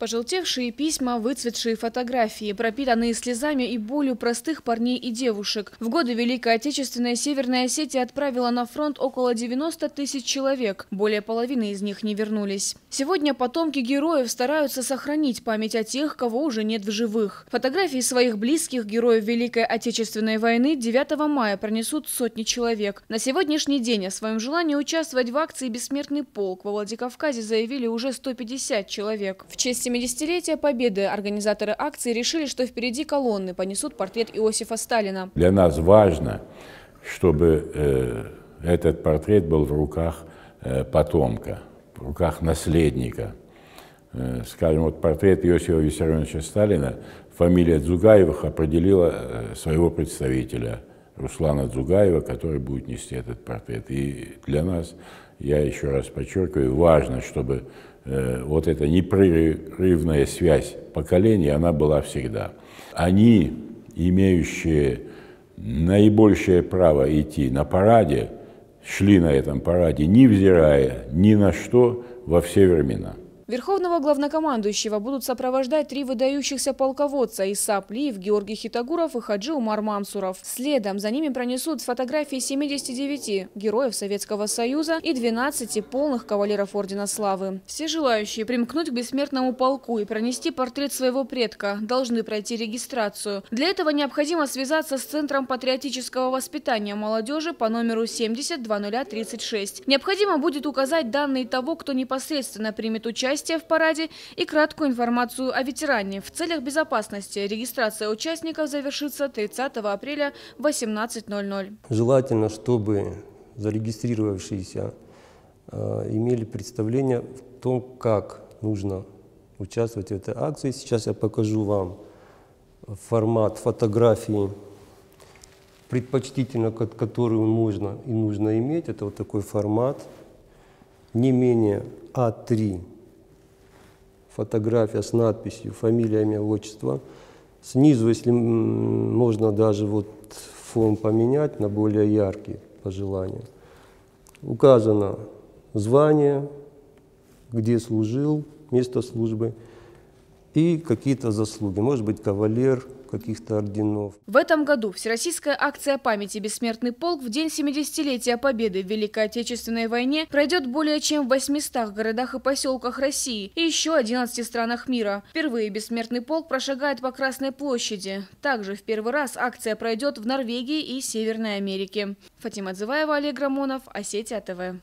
Пожелтевшие письма, выцветшие фотографии, пропитанные слезами и болью простых парней и девушек. В годы Великой Отечественной Северная Осетия отправила на фронт около 90 тысяч человек. Более половины из них не вернулись. Сегодня потомки героев стараются сохранить память о тех, кого уже нет в живых. Фотографии своих близких героев Великой Отечественной войны 9 мая пронесут сотни человек. На сегодняшний день о своем желании участвовать в акции «Бессмертный полк» во Владикавказе заявили уже 150 человек. В честь 70-летия Победы организаторы акции решили, что впереди колонны понесут портрет Иосифа Сталина. Для нас важно, чтобы этот портрет был в руках потомка, в руках наследника. Скажем, вот портрет Иосифа Виссарионовича Сталина, фамилия Дзугаевых определила своего представителя, Руслана Дзугаева, который будет нести этот портрет. И для нас, я еще раз подчеркиваю, важно, чтобы вот эта непрерывная связь поколений, она была всегда. Они, имеющие наибольшее право идти на параде, шли на этом параде, невзирая ни на что во все времена. Верховного главнокомандующего будут сопровождать 3 выдающихся полководца – Иса Аплиев, Георгий Хитагуров и Хаджи Умар Мамсуров. Следом за ними пронесут фотографии 79 героев Советского Союза и 12 полных кавалеров Ордена Славы. Все желающие примкнуть к бессмертному полку и пронести портрет своего предка должны пройти регистрацию. Для этого необходимо связаться с Центром патриотического воспитания молодежи по номеру 70-2036. Необходимо будет указать данные того, кто непосредственно примет участие в параде, и краткую информацию о ветеране. В целях безопасности регистрация участников завершится 30 апреля в 18:00. Желательно, чтобы зарегистрировавшиеся имели представление в том, как нужно участвовать в этой акции. Сейчас я покажу вам формат фотографии, предпочтительно которую можно и нужно иметь. Это вот такой формат, не менее А3. Фотография с надписью «Фамилия, имя, отчество». Снизу, если можно, даже вот фон поменять на более яркий по желанию. Указано звание, где служил, место службы и какие-то заслуги. Может быть, кавалер каких-то орденов. В этом году Всероссийская акция памяти «Бессмертный полк» в день 70-летия Победы в Великой Отечественной войне пройдет более чем в 800 городах и поселках России и еще 11 странах мира. Впервые «Бессмертный полк» прошагает по Красной площади. Также в первый раз акция пройдет в Норвегии и Северной Америке. Фатима Дзываева, Олег Рамонов, Осетия ТВ.